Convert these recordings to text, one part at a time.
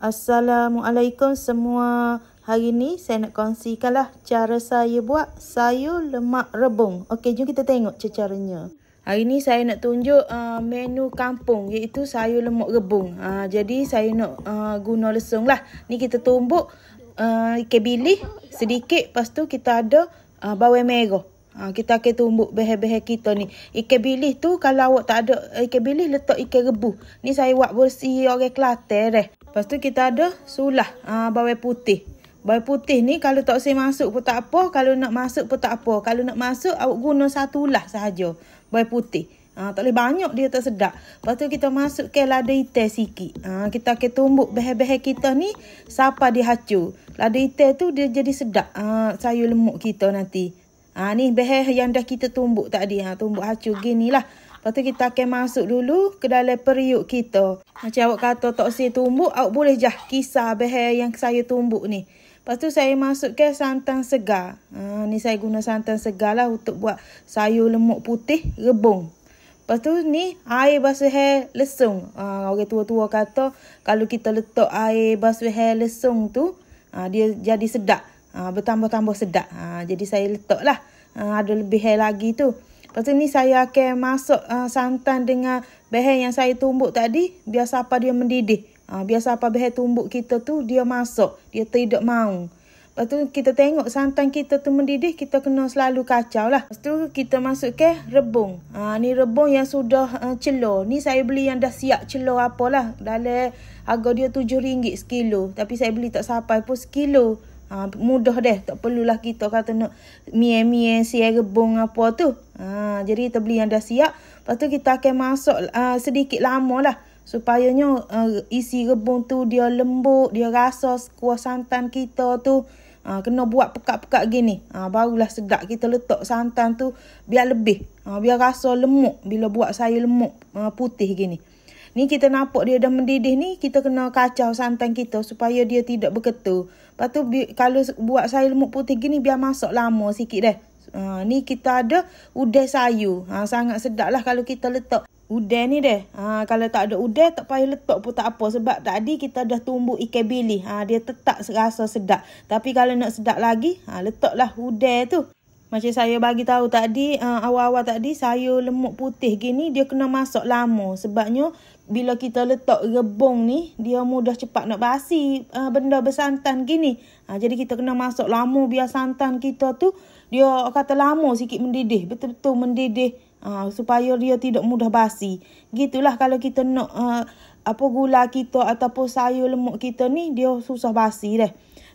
Assalamualaikum semua. Hari ni saya nak kongsikanlah cara saya buat sayur lemak rebung. Okey, jom kita tengok caranya. Hari ni saya nak tunjuk menu kampung iaitu sayur lemak rebung. Jadi saya nak guna lesung lah. Ni kita tumbuk ikan bilis sedikit, lepas tu kita ada bawang merah. Kita akan tumbuk behel-behel kita ni. Ikan bilis tu kalau awak tak ada ikan bilis, letak ikan rebus. Ni saya buat bersih orang Kelantan dah. Lepas tu kita ada sulah bawang putih. Bawang putih ni kalau tak usah masuk pun tak apa, kalau nak masuk pun tak apa. Kalau nak masuk awak guna satu ulah sahaja bawang putih. Tak boleh banyak, dia tak sedap. Lepas tu kita masukkan lada hitam sikit. Kita akan tumbuk behel-behel kita ni sampai dia hacur. Lada hitam tu dia jadi sedap sayur lemak kita nanti. Ni behel yang dah kita tumbuk tadi. Tumbuk hacur gini lah. Lepas tu kita akan masuk dulu ke dalam periuk kita. Macam awak kata tak usah tumbuk, awak boleh jah kisar behel yang saya tumbuk ni. Lepas tu saya masukkan santan segar. Ni saya guna santan segar lah untuk buat sayur lemak putih rebung. Lepas tu ni air basuh lesung. Orang tua-tua kata kalau kita letak air basuh lesung tu, dia jadi sedap. Bertambah-tambah sedap. Jadi saya letak lah. Ada lebih lagi tu. Lepas tu ni saya akan masuk santan dengan behel yang saya tumbuk tadi. Biar siapa dia mendidih. Biar siapa behel tumbuk kita tu dia masuk. Dia tidak mau. Lepas tu kita tengok santan kita tu mendidih. Kita kena selalu kacau lah. Lepas tu kita masukkan rebung. Ni rebung yang sudah celur. Ni saya beli yang dah siap celur apalah. Dalam harga dia RM7 sekilo. Tapi saya beli tak sampai pun sekilo. Mudah deh, tak perlulah kita kata nak mie siap rebung apa tu. Jadi kita beli yang dah siap. Lepas tu kita akan masuk sedikit lama lah. Supayanya isi rebung tu dia lembut, dia rasa kuah santan kita tu. Kena buat pekat-pekat gini. Barulah sedap kita letak santan tu biar lebih. Biar rasa lemuk bila buat sayur lemak putih gini. Ni kita nampak dia dah mendidih ni, kita kena kacau santan kita supaya dia tidak berketul. Lepas tu kalau buat sayur lemak putih gini biar masak lama sikit dah. Ni kita ada udang sayur. Sangat sedap lah kalau kita letak udang ni dah. Kalau tak ada udang tak payah letak pun tak apa. Sebab tadi kita dah tumbuk ikan bilis. Dia tetap rasa sedap. Tapi kalau nak sedap lagi, letaklah udang tu. Macam saya bagi tahu tadi, awal-awal tadi sayur lemak putih gini dia kena masak lama. Sebabnya bila kita letak rebung ni, dia mudah cepat nak basi benda bersantan gini. Jadi kita kena masak lama biar santan kita tu dia kata lama sikit mendidih. Betul-betul mendidih supaya dia tidak mudah basi. Gitulah kalau kita nak gula kita ataupun sayur lemak kita ni dia susah basi dah.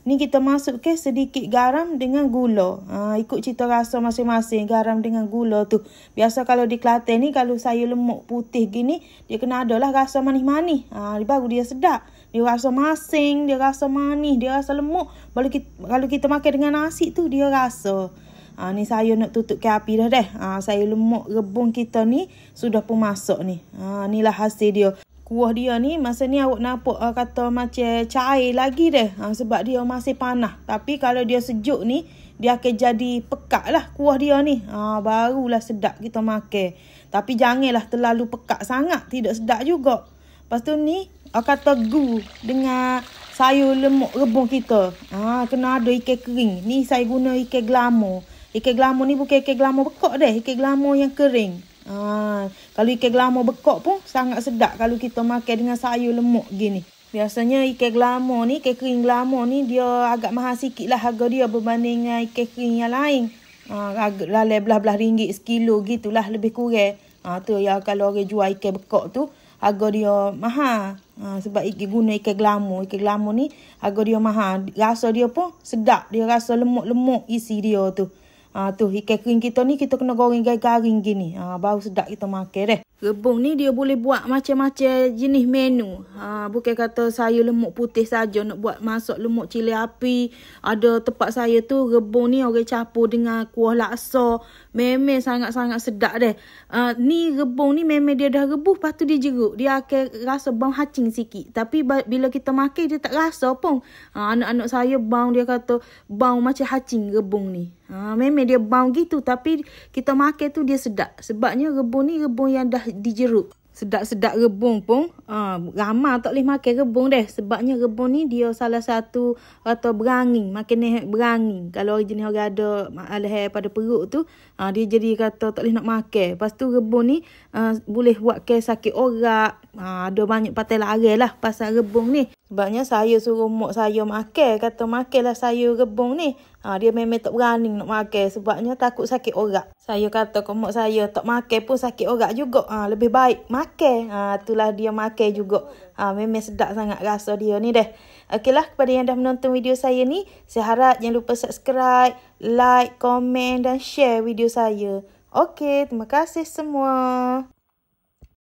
Ni kita masukkan sedikit garam dengan gula. Ikut cita rasa masing-masing garam dengan gula tu. Biasa kalau di Kelantan ni kalau sayur lemak putih gini, dia kena adalah rasa manis-manis. Baru dia sedap. Dia rasa masing, dia rasa manis, dia rasa lemak. Kalau kita makan dengan nasi tu dia rasa. Ni saya nak tutup ke api dah. Sayur lemak rebung kita ni sudah pun masak ni. Inilah hasil dia. Kuah dia ni masa ni awak nampak kata macam cair lagi dah. Sebab dia masih panas. Tapi kalau dia sejuk ni, dia akan jadi pekat lah kuah dia ni. Barulah sedap kita makan. Tapi janganlah terlalu pekat sangat. Tidak sedap juga. Lepas tu ni, kata gu dengan sayur lemak rebung kita. Kena ada ikan kering. Ni saya guna ikan gelamo. Ikan gelamo ni bukan ikan gelamo bekak dah. Ikan gelamo yang kering. Kalau ikan gelamo bekak pun sangat sedap kalau kita makan dengan sayur lemak gini. Biasanya ikan gelamo ni, ikan kering gelamo ni dia agak mahal sikit lah harga dia berbanding dengan ikan kering yang lain. Lalai belah-belah ringgit sekilo gitulah lebih kurang. Tu ya kalau orang jual ikan bekak tu harga dia mahal. Sebab guna ikan gelamo. Ikan gelamo ni harga dia mahal. Rasa dia pun sedap. Dia rasa lemak-lemak isi dia tu. Tu ikan kering kita ni kita kena goreng garing gini. Baru sedap kita makan deh. Rebung ni dia boleh buat macam-macam jenis menu. Bukan kata sayur lemak putih saja nak buat masak lemak cili api. Ada tempat saya tu rebung ni orang campur dengan kuah laksa. Memang sangat-sangat sedap deh. Ni rebung ni memang dia dah rebus lepas tu dia jeruk. Dia akan rasa bau hacing sikit. Tapi bila kita makan dia tak rasa pun. Anak-anak saya bau dia kata bau macam hacing rebung ni. Memang dia bau gitu tapi kita makan tu dia sedap. Sebabnya rebung ni rebung yang dah dijeruk. sedap-sedap rebung pun ramai tak boleh makan rebung deh. Sebabnya rebung ni dia salah satu kata berangin, makan berangin. Kalau jenis orang ada masalah pada perut tu, dia jadi kata tak boleh nak makan. Lepas tu rebung ni boleh buat ke sakit orak. Ada banyak patai larang lah pasal rebung ni. Sebabnya saya suruh mak saya makan, kata makanlah sayur rebung ni. Dia memang tak berani nak makan sebabnya takut sakit orak. Saya kata ke mak saya tak makan pun sakit orak juga. Lebih baik makan. Itulah dia makan juga. Memang sedap sangat rasa dia ni deh. Okeylah, kepada yang dah menonton video saya ni, saya harap jangan lupa subscribe, like, komen dan share video saya. Okey, terima kasih semua.